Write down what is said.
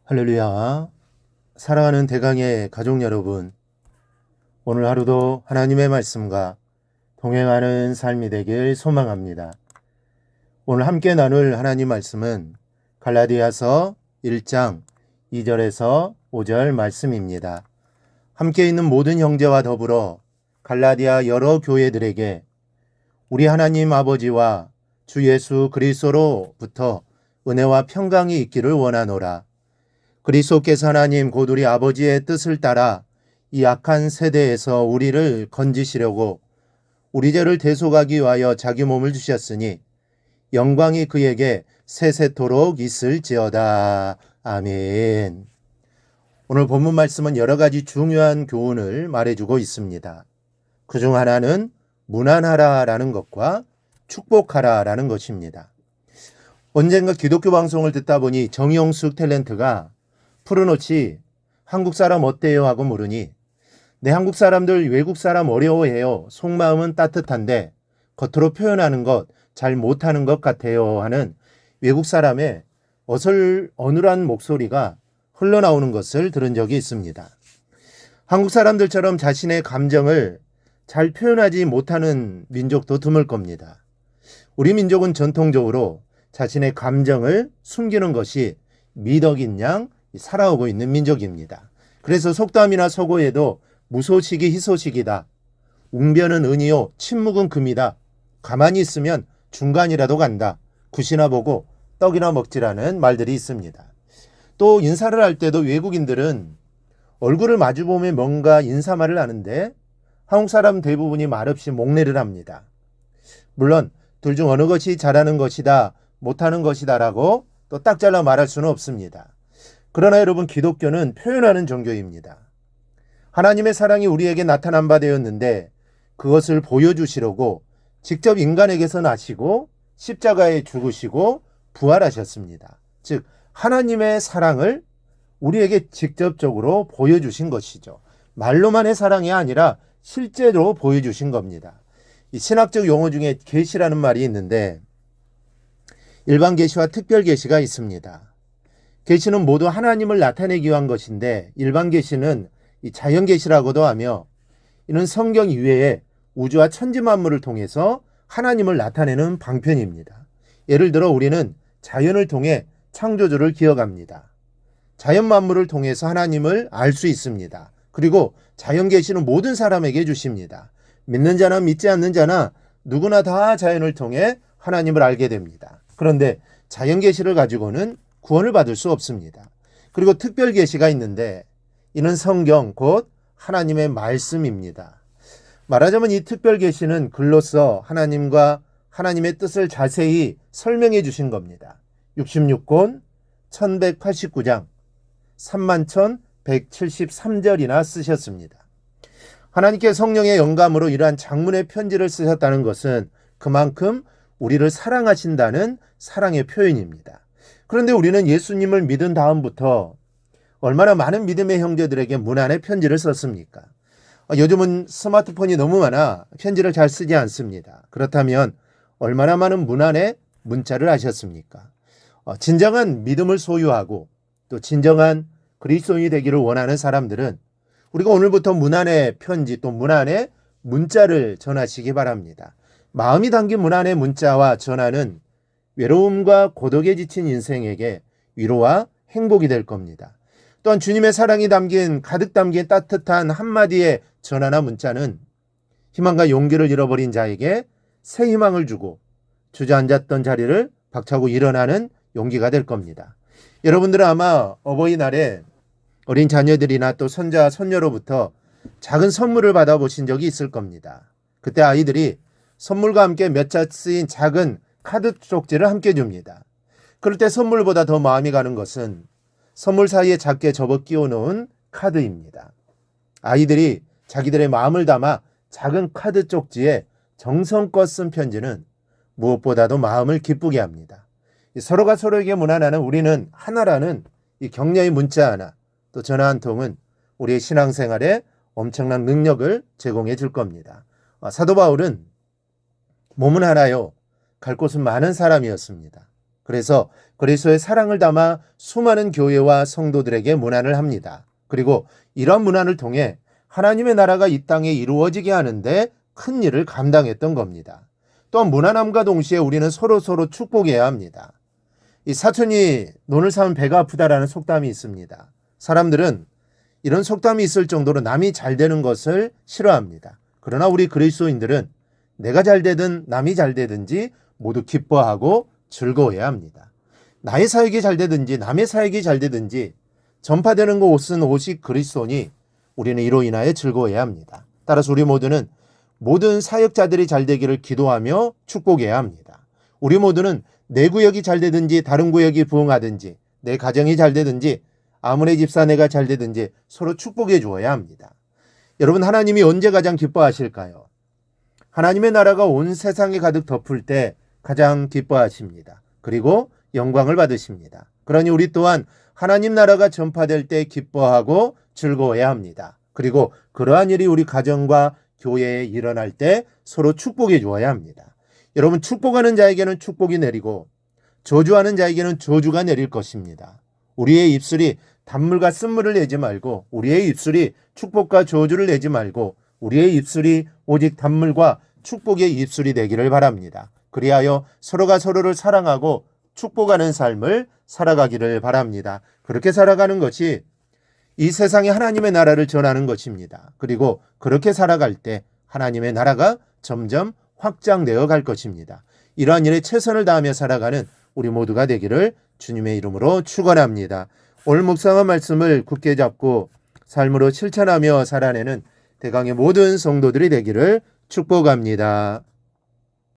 할렐루야. 사랑하는 대강의 가족 여러분, 오늘 하루도 하나님의 말씀과 동행하는 삶이 되길 소망합니다. 오늘 함께 나눌 하나님 말씀은 갈라디아서 1장 2절에서 5절 말씀입니다. 함께 있는 모든 형제와 더불어 갈라디아 여러 교회들에게 우리 하나님 아버지와 주 예수 그리스도로부터 은혜와 평강이 있기를 원하노라. 그리스도께서 하나님 곧 우리 아버지의 뜻을 따라 이 악한 세대에서 우리를 건지시려고 우리 죄를 대속하기 위하여 자기 몸을 주셨으니 영광이 그에게 세세토록 있을지어다. 아멘. 오늘 본문 말씀은 여러 가지 중요한 교훈을 말해주고 있습니다. 그중 하나는 무난하라라는 것과 축복하라라는 것입니다. 언젠가 기독교 방송을 듣다 보니 정영숙 탤런트가 풀어놓지 한국 사람 어때요 하고 물으니 내 한국 사람들 외국 사람 어려워해요. 속마음은 따뜻한데 겉으로 표현하는 것 잘 못하는 것 같아요 하는 외국 사람의 어눌한 목소리가 흘러나오는 것을 들은 적이 있습니다. 한국 사람들처럼 자신의 감정을 잘 표현하지 못하는 민족도 드물 겁니다. 우리 민족은 전통적으로 자신의 감정을 숨기는 것이 미덕인 양 살아오고 있는 민족입니다. 그래서 속담이나 서고에도 무소식이 희소식이다. 웅변은 은이요 침묵은 금이다. 가만히 있으면 중간이라도 간다. 굿이나 보고 떡이나 먹지라는 말들이 있습니다. 또 인사를 할 때도 외국인들은 얼굴을 마주보면 뭔가 인사말을 하는데 한국 사람 대부분이 말없이 목례를 합니다. 물론 둘 중 어느 것이 잘하는 것이다 못하는 것이다 라고 또 딱 잘라 말할 수는 없습니다. 그러나 여러분, 기독교는 표현하는 종교입니다. 하나님의 사랑이 우리에게 나타난 바 되었는데 그것을 보여주시려고 직접 인간에게서 나시고 십자가에 죽으시고 부활하셨습니다. 즉 하나님의 사랑을 우리에게 직접적으로 보여주신 것이죠. 말로만의 사랑이 아니라 실제로 보여주신 겁니다. 이 신학적 용어 중에 계시라는 말이 있는데 일반 계시와 특별 계시가 있습니다. 계시는 모두 하나님을 나타내기 위한 것인데 일반 계시는 자연 계시라고도 하며 이는 성경 이외에 우주와 천지 만물을 통해서 하나님을 나타내는 방편입니다. 예를 들어 우리는 자연을 통해 창조주를 기억합니다. 자연 만물을 통해서 하나님을 알 수 있습니다. 그리고 자연 계시는 모든 사람에게 주십니다. 믿는 자나 믿지 않는 자나 누구나 다 자연을 통해 하나님을 알게 됩니다. 그런데 자연 계시를 가지고는 구원을 받을 수 없습니다. 그리고 특별 계시가 있는데 이는 성경 곧 하나님의 말씀입니다. 말하자면 이 특별 계시는 글로써 하나님과 하나님의 뜻을 자세히 설명해 주신 겁니다. 66권 1189장 31,173절이나 쓰셨습니다. 하나님께 성령의 영감으로 이러한 장문의 편지를 쓰셨다는 것은 그만큼 우리를 사랑하신다는 사랑의 표현입니다. 그런데 우리는 예수님을 믿은 다음부터 얼마나 많은 믿음의 형제들에게 문안의 편지를 썼습니까? 요즘은 스마트폰이 너무 많아 편지를 잘 쓰지 않습니다. 그렇다면 얼마나 많은 문안의 문자를 하셨습니까? 진정한 믿음을 소유하고 또 진정한 그리스도인이 되기를 원하는 사람들은 우리가 오늘부터 문안의 편지 또 문안의 문자를 전하시기 바랍니다. 마음이 담긴 문안의 문자와 전하는 외로움과 고독에 지친 인생에게 위로와 행복이 될 겁니다. 또한 주님의 사랑이 가득 담긴 따뜻한 한마디의 전화나 문자는 희망과 용기를 잃어버린 자에게 새 희망을 주고 주저앉았던 자리를 박차고 일어나는 용기가 될 겁니다. 여러분들은 아마 어버이날에 어린 자녀들이나 또 손자, 손녀로부터 작은 선물을 받아보신 적이 있을 겁니다. 그때 아이들이 선물과 함께 몇 자 쓰인 작은 카드 쪽지를 함께 줍니다. 그럴 때 선물보다 더 마음이 가는 것은 선물 사이에 작게 접어 끼워 놓은 카드입니다. 아이들이 자기들의 마음을 담아 작은 카드 쪽지에 정성껏 쓴 편지는 무엇보다도 마음을 기쁘게 합니다. 서로가 서로에게 문안하는 우리는 하나라는 이 격려의 문자 하나, 또 전화 한 통은 우리의 신앙생활에 엄청난 능력을 제공해 줄 겁니다. 사도 바울은 몸은 하나요 갈 곳은 많은 사람이었습니다. 그래서 그리스도의 사랑을 담아 수많은 교회와 성도들에게 문안을 합니다. 그리고 이런 문안을 통해 하나님의 나라가 이 땅에 이루어지게 하는데 큰 일을 감당했던 겁니다. 또한 문안함과 동시에 우리는 서로 축복해야 합니다. 이 사촌이 논을 사면 배가 아프다라는 속담이 있습니다. 사람들은 이런 속담이 있을 정도로 남이 잘 되는 것을 싫어합니다. 그러나 우리 그리스도인들은 내가 잘 되든 남이 잘 되든지 모두 기뻐하고 즐거워해야 합니다. 나의 사역이 잘 되든지 남의 사역이 잘 되든지 전파되는 곳은 오직 그리스도니 우리는 이로 인하여 즐거워해야 합니다. 따라서 우리 모두는 모든 사역자들이 잘 되기를 기도하며 축복해야 합니다. 우리 모두는 내 구역이 잘 되든지 다른 구역이 부흥하든지 내 가정이 잘 되든지 아무리 집사내가 잘 되든지 서로 축복해 주어야 합니다. 여러분, 하나님이 언제 가장 기뻐하실까요? 하나님의 나라가 온 세상에 가득 덮을 때 가장 기뻐하십니다. 그리고 영광을 받으십니다. 그러니 우리 또한 하나님 나라가 전파될 때 기뻐하고 즐거워해야 합니다. 그리고 그러한 일이 우리 가정과 교회에 일어날 때 서로 축복해 주어야 합니다. 여러분, 축복하는 자에게는 축복이 내리고 저주하는 자에게는 저주가 내릴 것입니다. 우리의 입술이 단물과 쓴물을 내지 말고 우리의 입술이 축복과 저주를 내지 말고 우리의 입술이 오직 단물과 축복의 입술이 되기를 바랍니다. 그리하여 서로가 서로를 사랑하고 축복하는 삶을 살아가기를 바랍니다. 그렇게 살아가는 것이 이 세상에 하나님의 나라를 전하는 것입니다. 그리고 그렇게 살아갈 때 하나님의 나라가 점점 확장되어 갈 것입니다. 이러한 일에 최선을 다하며 살아가는 우리 모두가 되기를 주님의 이름으로 축원합니다. 오늘 묵상한 말씀을 굳게 잡고 삶으로 실천하며 살아내는 대강의 모든 성도들이 되기를 축복합니다.